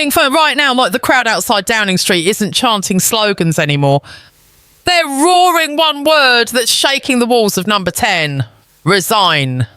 meaning for right now, like the crowd outside Downing Street isn't chanting slogans anymore. They're roaring one word that's shaking the walls of number 10. Resign.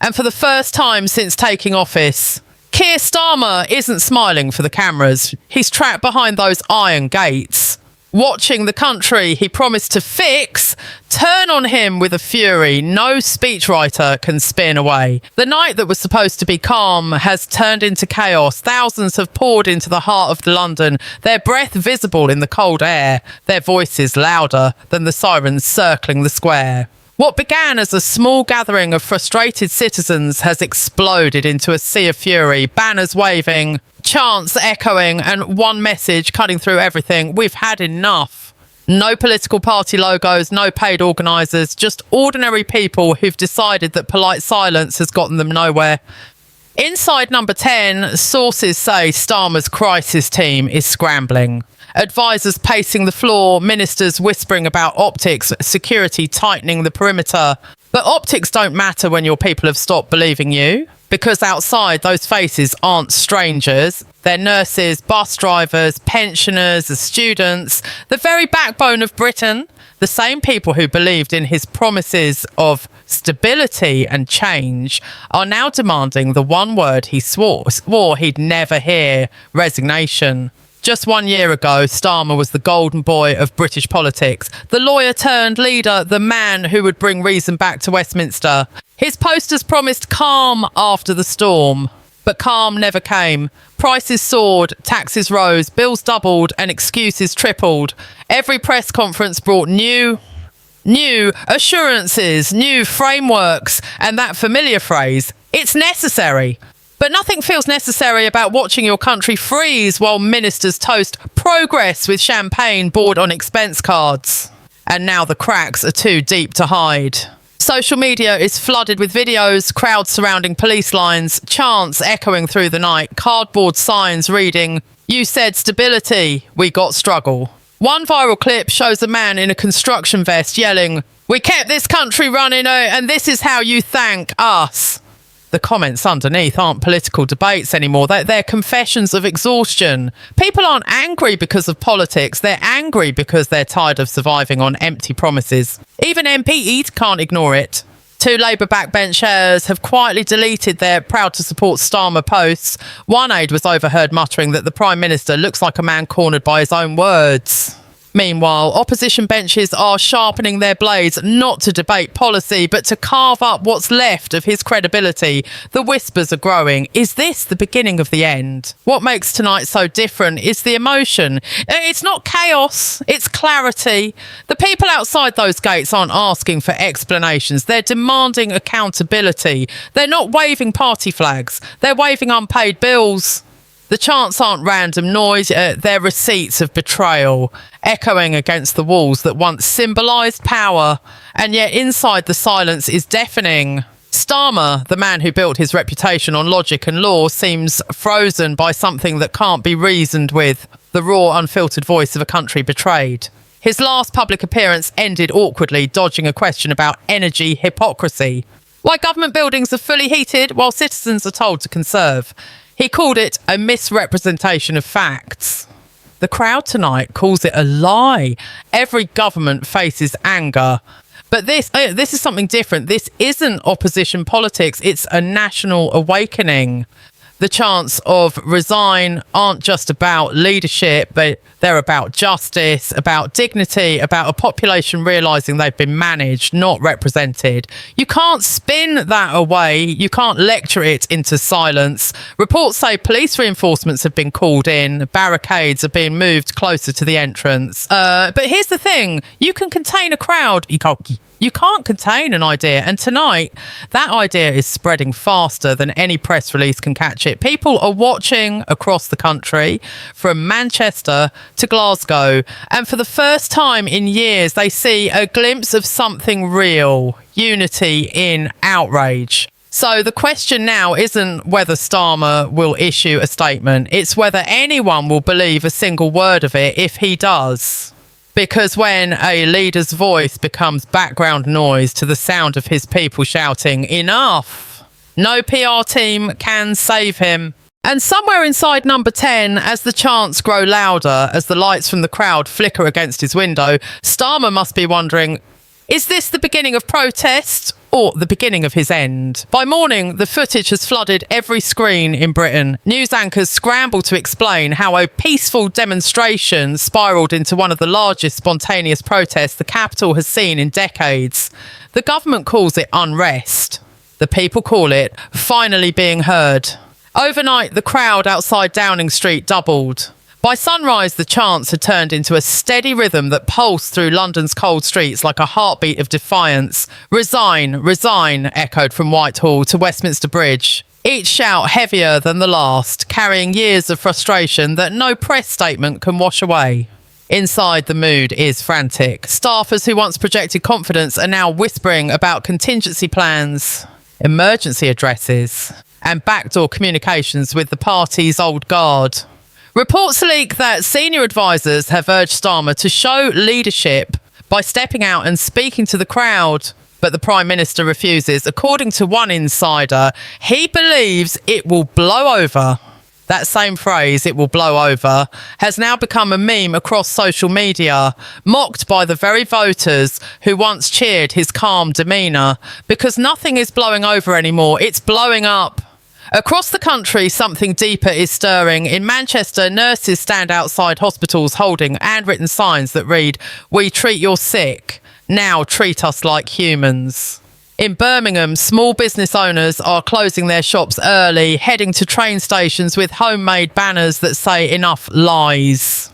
And for the first time since taking office, Keir Starmer isn't smiling for the cameras. He's trapped behind those iron gates, watching the country he promised to fix turn on him with a fury no speechwriter can spin away. The night that was supposed to be calm has turned into chaos. Thousands have poured into the heart of London, their breath visible in the cold air, their voices louder than the sirens circling the square. What began as a small gathering of frustrated citizens has exploded into a sea of fury, banners waving, chants echoing, and one message cutting through everything: we've had enough. No political party logos, no paid organisers, just ordinary people who've decided that polite silence has gotten them nowhere. Inside number 10, sources say Starmer's crisis team is scrambling. Advisors pacing the floor, ministers whispering about optics, security tightening the perimeter. But optics don't matter when your people have stopped believing you, because outside those faces aren't strangers. They're nurses, bus drivers, pensioners, students, the very backbone of Britain. The same people who believed in his promises of stability and change are now demanding the one word he swore he'd never hear: resignation. Just 1 year ago, Starmer was the golden boy of British politics, the lawyer turned leader, the man who would bring reason back to Westminster. His posters promised calm after the storm, but calm never came. Prices soared, taxes rose, bills doubled, and excuses tripled. Every press conference brought new assurances, new frameworks, and that familiar phrase, it's necessary. But nothing feels necessary about watching your country freeze while ministers toast progress with champagne poured on expense cards. And now the cracks are too deep to hide. Social media is flooded with videos, crowds surrounding police lines, chants echoing through the night, cardboard signs reading, "You said stability, we got struggle." One viral clip shows a man in a construction vest yelling, "We kept this country running, and this is how you thank us." The comments underneath aren't political debates anymore. They're confessions of exhaustion. People aren't angry because of politics. They're angry because they're tired of surviving on empty promises. Even MPs can't ignore it. 2 Labour backbenchers have quietly deleted their proud to support Starmer posts. One aide was overheard muttering that the Prime Minister looks like a man cornered by his own words. Meanwhile, opposition benches are sharpening their blades not to debate policy, but to carve up what's left of his credibility. The whispers are growing. Is this the beginning of the end? What makes tonight so different is the emotion. It's not chaos, it's clarity. The people outside those gates aren't asking for explanations. They're demanding accountability. They're not waving party flags. They're waving unpaid bills. The chants aren't random noise, they're receipts of betrayal, echoing against the walls that once symbolised power, and yet inside the silence is deafening. Starmer, the man who built his reputation on logic and law, seems frozen by something that can't be reasoned with, the raw, unfiltered voice of a country betrayed. His last public appearance ended awkwardly, dodging a question about energy hypocrisy. Why government buildings are fully heated while citizens are told to conserve. He called it a misrepresentation of facts. The crowd tonight calls it a lie. Every government faces anger. But this is something different. This isn't opposition politics. It's a national awakening. The chants of resign aren't just about leadership, but they're about justice, about dignity, about a population realising they've been managed, not represented. You can't spin that away. You can't lecture it into silence. Reports say police reinforcements have been called in. Barricades are being moved closer to the entrance. But here's the thing. You can contain a crowd. You can't contain an idea. And tonight, that idea is spreading faster than any press release can catch it. People are watching across the country, from Manchester to Glasgow. And for the first time in years, they see a glimpse of something real: unity in outrage. So the question now isn't whether Starmer will issue a statement. It's whether anyone will believe a single word of it if he does. Because when a leader's voice becomes background noise to the sound of his people shouting, "Enough!" no PR team can save him. And somewhere inside number 10, as the chants grow louder, as the lights from the crowd flicker against his window, Starmer must be wondering, is this the beginning of protest or the beginning of his end? By morning, the footage has flooded every screen in Britain. News anchors scramble to explain how a peaceful demonstration spiralled into one of the largest spontaneous protests the capital has seen in decades. The government calls it unrest. The people call it finally being heard. Overnight, the crowd outside Downing Street doubled. By sunrise, the chants had turned into a steady rhythm that pulsed through London's cold streets like a heartbeat of defiance. Resign, resign, echoed from Whitehall to Westminster Bridge. Each shout heavier than the last, carrying years of frustration that no press statement can wash away. Inside, the mood is frantic. Staffers who once projected confidence are now whispering about contingency plans, emergency addresses, and backdoor communications with the party's old guard. Reports leak that senior advisors have urged Starmer to show leadership by stepping out and speaking to the crowd. But the Prime Minister refuses. According to one insider, he believes it will blow over. That same phrase, it will blow over, has now become a meme across social media, mocked by the very voters who once cheered his calm demeanour. Because nothing is blowing over anymore, it's blowing up. Across the country, something deeper is stirring. In Manchester, nurses stand outside hospitals holding handwritten signs that read, "We treat your sick. Now treat us like humans." In Birmingham, small business owners are closing their shops early, heading to train stations with homemade banners that say enough lies.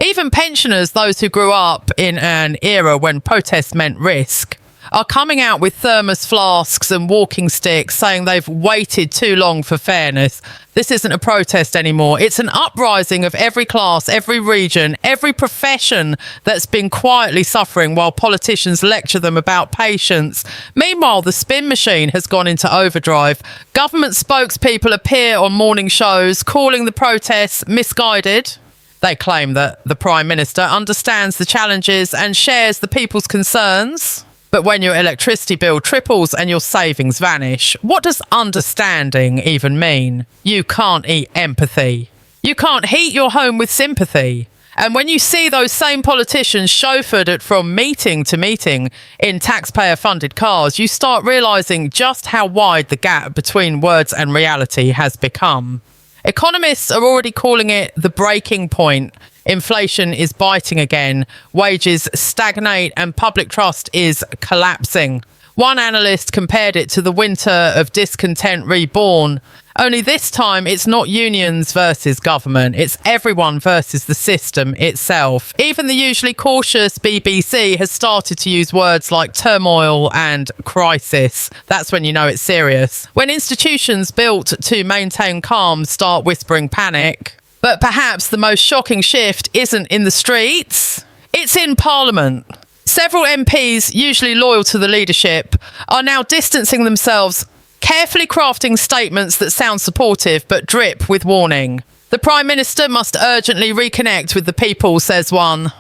Even pensioners, those who grew up in an era when protest meant risk, are coming out with thermos flasks and walking sticks saying they've waited too long for fairness. This isn't a protest anymore. It's an uprising of every class, every region, every profession that's been quietly suffering while politicians lecture them about patience. Meanwhile, the spin machine has gone into overdrive. Government spokespeople appear on morning shows calling the protests misguided. They claim that the Prime Minister understands the challenges and shares the people's concerns. But when your electricity bill triples and your savings vanish, what does understanding even mean? You can't eat empathy. You can't heat your home with sympathy. And when you see those same politicians chauffeured from meeting to meeting in taxpayer-funded cars, you start realising just how wide the gap between words and reality has become. Economists are already calling it the breaking point. Inflation is biting again, wages stagnate and public trust is collapsing. One analyst compared it to the winter of discontent reborn. Only this time it's not unions versus government, it's everyone versus the system itself. Even the usually cautious BBC has started to use words like turmoil and crisis. That's when you know it's serious. When institutions built to maintain calm start whispering panic. But perhaps the most shocking shift isn't in the streets, it's in Parliament. Several MPs, usually loyal to the leadership, are now distancing themselves, carefully crafting statements that sound supportive but drip with warning. The Prime Minister must urgently reconnect with the people, says one.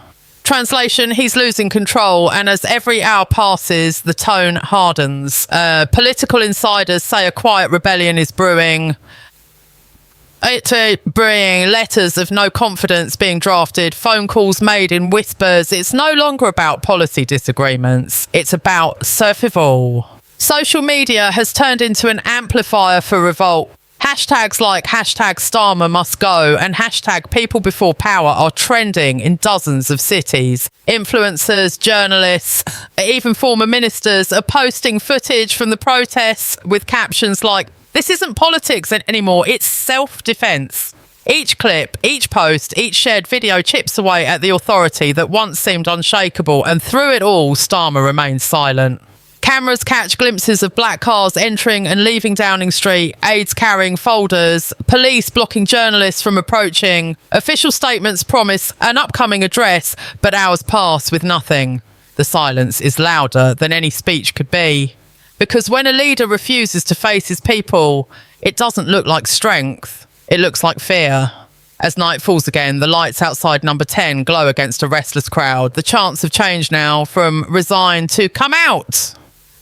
Translation, he's losing control, and as every hour passes, the tone hardens. Political insiders say a quiet rebellion is brewing. Bringing letters of no confidence being drafted, phone calls made in whispers. It's no longer about policy disagreements. It's about survival. Social media has turned into an amplifier for revolt. Hashtags like hashtag Starmer must go and hashtag people before power are trending in dozens of cities. Influencers, journalists, even former ministers are posting footage from the protests with captions like, "This isn't politics anymore, it's self-defense." Each clip, each post, each shared video chips away at the authority that once seemed unshakable, and through it all, Starmer remains silent. Cameras catch glimpses of black cars entering and leaving Downing Street, aides carrying folders, police blocking journalists from approaching. Official statements promise an upcoming address, but hours pass with nothing. The silence is louder than any speech could be. Because when a leader refuses to face his people, it doesn't look like strength, it looks like fear. As night falls again, the lights outside number 10 glow against a restless crowd. The chants have changed now from resign to come out.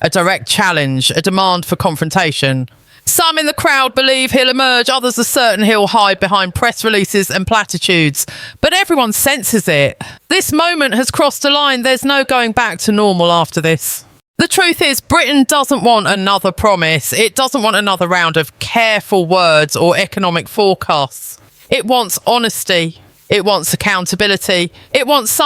A direct challenge, a demand for confrontation. Some in the crowd believe he'll emerge, others are certain he'll hide behind press releases and platitudes. But everyone senses it. This moment has crossed a line. There's no going back to normal after this. The truth is, Britain doesn't want another promise. It doesn't want another round of careful words or economic forecasts. It wants honesty. It wants accountability. It wants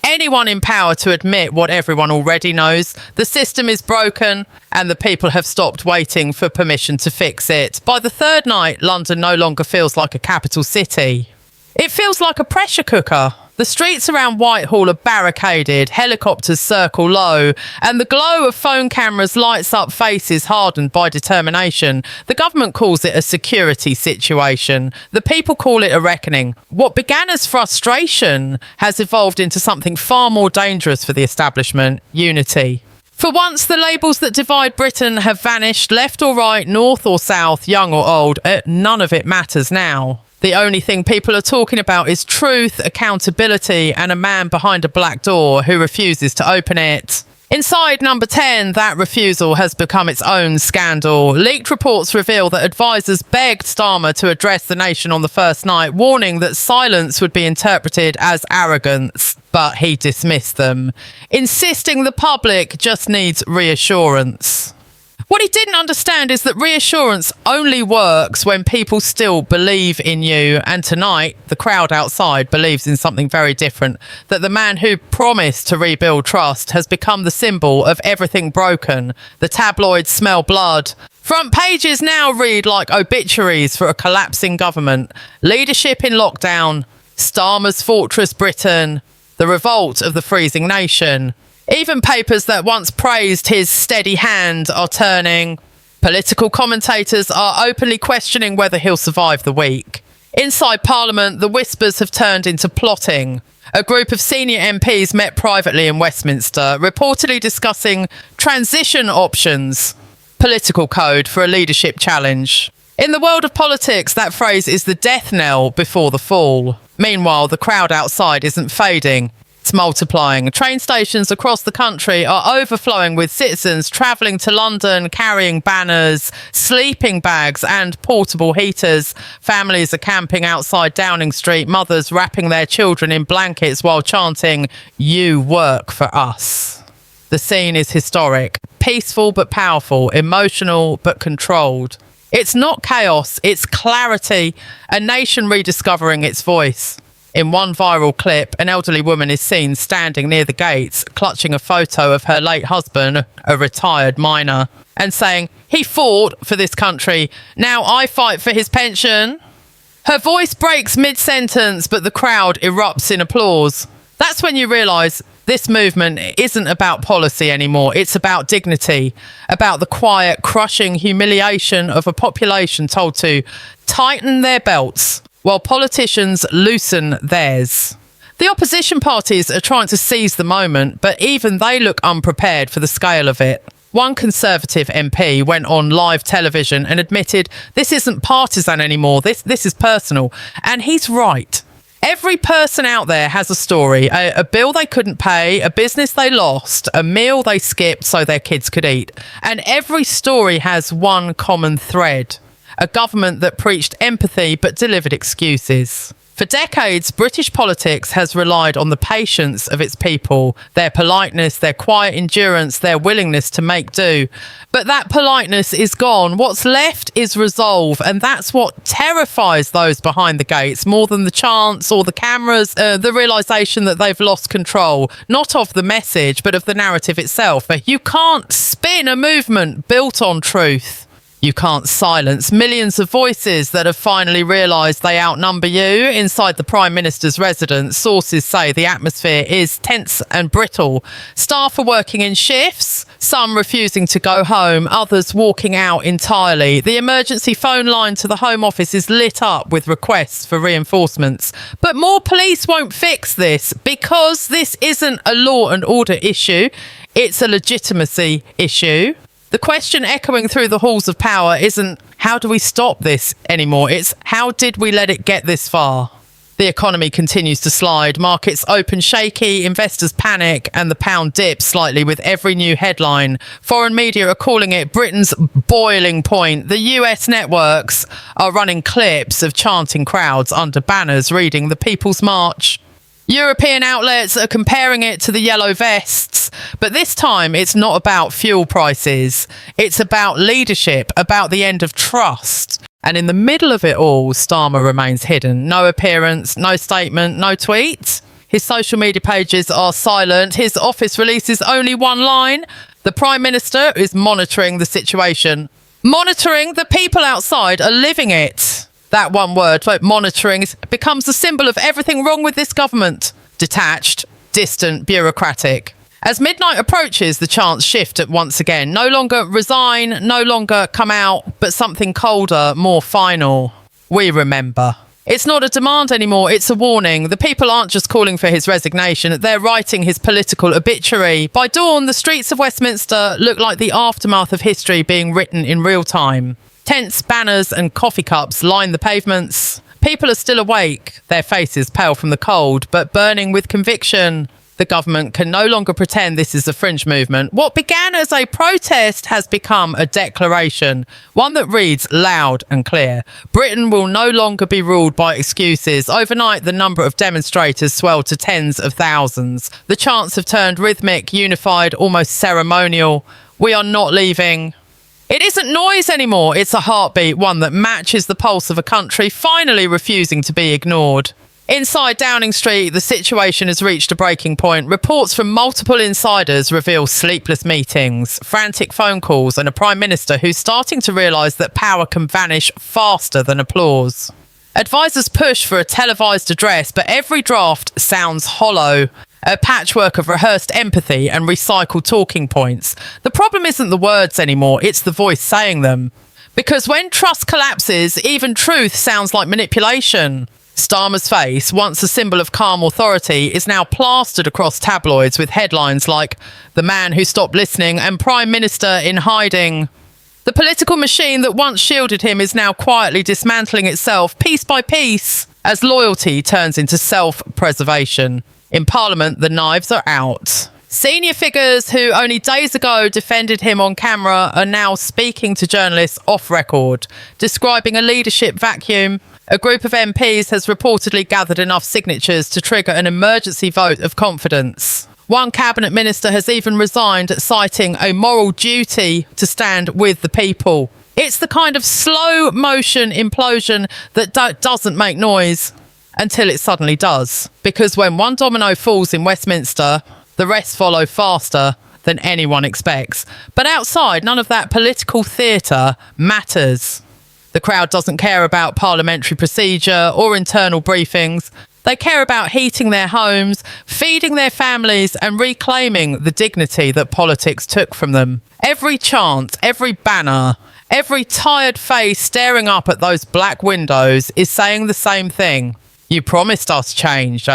anyone in power to admit what everyone already knows. The system is broken and the people have stopped waiting for permission to fix it. By the third night, London no longer feels like a capital city. It feels like a pressure cooker. The streets around Whitehall are barricaded, helicopters circle low, and the glow of phone cameras lights up faces hardened by determination. The government calls it a security situation. The people call it a reckoning. What began as frustration has evolved into something far more dangerous for the establishment: unity. For once, the labels that divide Britain have vanished. Left or right, north or south, young or old, none of it matters now. The only thing people are talking about is truth, accountability, and a man behind a black door who refuses to open it. Inside number 10, that refusal has become its own scandal. Leaked reports reveal that advisors begged Starmer to address the nation on the first night, warning that silence would be interpreted as arrogance. But he dismissed them, insisting the public just needs reassurance. What he didn't understand is that reassurance only works when people still believe in you. And tonight, the crowd outside believes in something very different. That the man who promised to rebuild trust has become the symbol of everything broken. The tabloids smell blood. Front pages now read like obituaries for a collapsing government. Leadership in lockdown. Starmer's fortress Britain. The revolt of the freezing nation. Even papers that once praised his steady hand are turning. Political commentators are openly questioning whether he'll survive the week. Inside Parliament, the whispers have turned into plotting. A group of senior MPs met privately in Westminster, reportedly discussing transition options, political code for a leadership challenge. In the world of politics, that phrase is the death knell before the fall. Meanwhile, the crowd outside isn't fading. It's multiplying. Train stations across the country are overflowing with citizens travelling to London, carrying banners, sleeping bags and portable heaters. Families are camping outside Downing Street, mothers wrapping their children in blankets while chanting, "You work for us." The scene is historic, peaceful but powerful, emotional but controlled. It's not chaos, it's clarity, a nation rediscovering its voice. In one viral clip, an elderly woman is seen standing near the gates, clutching a photo of her late husband, a retired miner, and saying, "He fought for this country. Now I fight for his pension." Her voice breaks mid-sentence, but the crowd erupts in applause. That's when you realise this movement isn't about policy anymore. It's about dignity, about the quiet, crushing humiliation of a population told to tighten their belts while politicians loosen theirs. The opposition parties are trying to seize the moment, but even they look unprepared for the scale of it. One Conservative MP went on live television and admitted this isn't partisan anymore, this is personal. And he's right. Every person out there has a story, a bill they couldn't pay, a business they lost, a meal they skipped so their kids could eat. And every story has one common thread. A government that preached empathy but delivered excuses. For decades, British politics has relied on the patience of its people, their politeness, their quiet endurance, their willingness to make do. But that politeness is gone. What's left is resolve, and that's what terrifies those behind the gates more than the chants or the cameras, the realisation that they've lost control, not of the message, but of the narrative itself. You can't spin a movement built on truth. You can't silence millions of voices that have finally realised they outnumber you. Inside the Prime Minister's residence, sources say the atmosphere is tense and brittle. Staff are working in shifts, some refusing to go home, others walking out entirely. The emergency phone line to the Home Office is lit up with requests for reinforcements. But more police won't fix this because this isn't a law and order issue. It's a legitimacy issue. The question echoing through the halls of power isn't how do we stop this anymore? It's how did we let it get this far? The economy continues to slide, markets open shaky, investors panic, and the pound dips slightly with every new headline. Foreign media are calling it Britain's boiling point. The US networks are running clips of chanting crowds under banners reading the People's March. European outlets are comparing it to the yellow vests, but this time it's not about fuel prices. It's about leadership, about the end of trust. And in the middle of it all, Starmer remains hidden. No appearance, no statement, no tweet. His social media pages are silent. His office releases only one line. The Prime Minister is monitoring the situation. Monitoring, the people outside are living it. That one word, monitoring, becomes the symbol of everything wrong with this government. Detached, distant, bureaucratic. As midnight approaches, the chants shift once again. No longer resign, no longer come out, but something colder, more final. We remember. It's not a demand anymore, it's a warning. The people aren't just calling for his resignation, they're writing his political obituary. By dawn, the streets of Westminster look like the aftermath of history being written in real time. Tents, banners and coffee cups line the pavements. People are still awake, their faces pale from the cold, but burning with conviction. The government can no longer pretend this is a fringe movement. What began as a protest has become a declaration, one that reads loud and clear. Britain will no longer be ruled by excuses. Overnight, the number of demonstrators swelled to tens of thousands. The chants have turned rhythmic, unified, almost ceremonial. We are not leaving. It isn't noise anymore. It's a heartbeat, one that matches the pulse of a country finally refusing to be ignored. Inside Downing Street, the situation has reached a breaking point. Reports from multiple insiders reveal sleepless meetings, frantic phone calls, and a Prime Minister who's starting to realise that power can vanish faster than applause. Advisors push for a televised address, but every draft sounds hollow. A patchwork of rehearsed empathy and recycled talking points. The problem isn't the words anymore, it's the voice saying them. Because when trust collapses, even truth sounds like manipulation. Starmer's face, once a symbol of calm authority, is now plastered across tabloids with headlines like "The Man Who Stopped Listening" and "Prime Minister in Hiding." The political machine that once shielded him is now quietly dismantling itself, piece by piece, as loyalty turns into self-preservation. In Parliament, the knives are out. Senior figures who only days ago defended him on camera are now speaking to journalists off record, describing a leadership vacuum. A group of MPs has reportedly gathered enough signatures to trigger an emergency vote of confidence. One cabinet minister has even resigned, citing a moral duty to stand with the people. It's the kind of slow motion implosion that doesn't make noise until it suddenly does. Because when one domino falls in Westminster, the rest follow faster than anyone expects. But outside, none of that political theatre matters. The crowd doesn't care about parliamentary procedure or internal briefings. They care about heating their homes, feeding their families, and reclaiming the dignity that politics took from them. Every chant, every banner, every tired face staring up at those black windows is saying the same thing. You promised us change.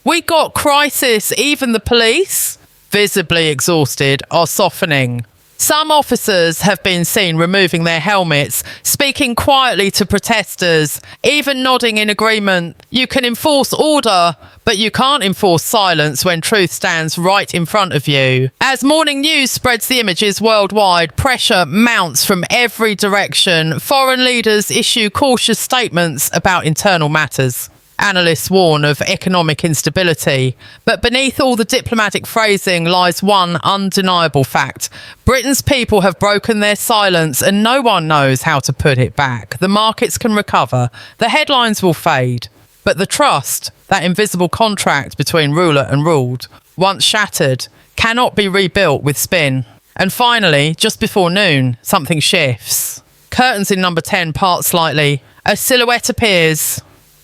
We got crisis. Even the police, visibly exhausted, are softening. Some officers have been seen removing their helmets, speaking quietly to protesters, even nodding in agreement. You can enforce order, but you can't enforce silence when truth stands right in front of you. As morning news spreads the images worldwide, pressure mounts from every direction. Foreign leaders issue cautious statements about internal matters. Analysts warn of economic instability, but beneath all the diplomatic phrasing lies one undeniable fact. Britain's people have broken their silence and no one knows how to put it back. The markets can recover, the headlines will fade, but the trust, that invisible contract between ruler and ruled, once shattered, cannot be rebuilt with spin. And finally, just before noon, something shifts. Curtains in number 10 part slightly. A silhouette appears.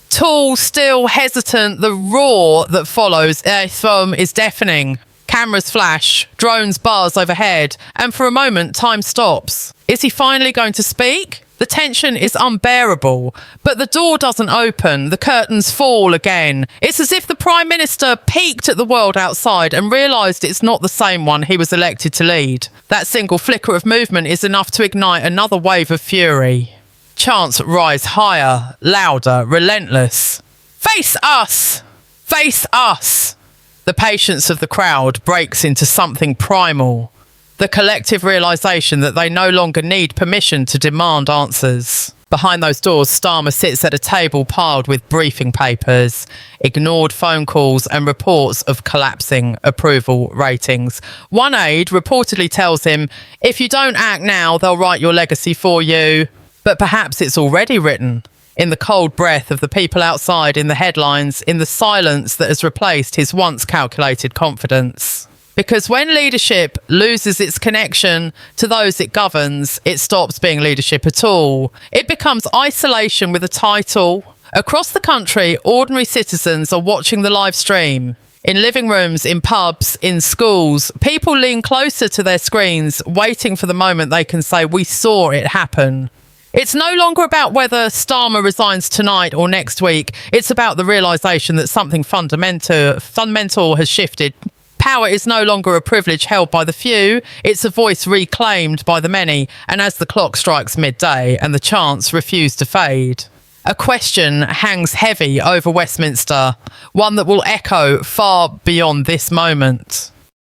Tall, still, hesitant, the roar that follows is deafening. Cameras flash, drones buzz overhead, and for a moment, time stops. Is he finally going to speak? The tension is unbearable, but the door doesn't open, the curtains fall again. It's as if the Prime Minister peeked at the world outside and realised it's not the same one he was elected to lead. That single flicker of movement is enough to ignite another wave of fury. Chants rise higher, louder, relentless. Face us! Face us! The patience of the crowd breaks into something primal. The collective realisation that they no longer need permission to demand answers. Behind those doors, Starmer sits at a table piled with briefing papers, ignored phone calls and reports of collapsing approval ratings. One aide reportedly tells him, if you don't act now, they'll write your legacy for you. But perhaps it's already written. In the cold breath of the people outside, in the headlines, in the silence that has replaced his once calculated confidence. Because when leadership loses its connection to those it governs, it stops being leadership at all. It becomes isolation with a title. Across the country, ordinary citizens are watching the live stream. In living rooms, in pubs, in schools, people lean closer to their screens, waiting for the moment they can say, we saw it happen. It's no longer about whether Starmer resigns tonight or next week. It's about the realisation that something fundamental has shifted. Power is no longer a privilege held by the few, it's a voice reclaimed by the many, and as the clock strikes midday and the chants refuse to fade, a question hangs heavy over Westminster, one that will echo far beyond this moment.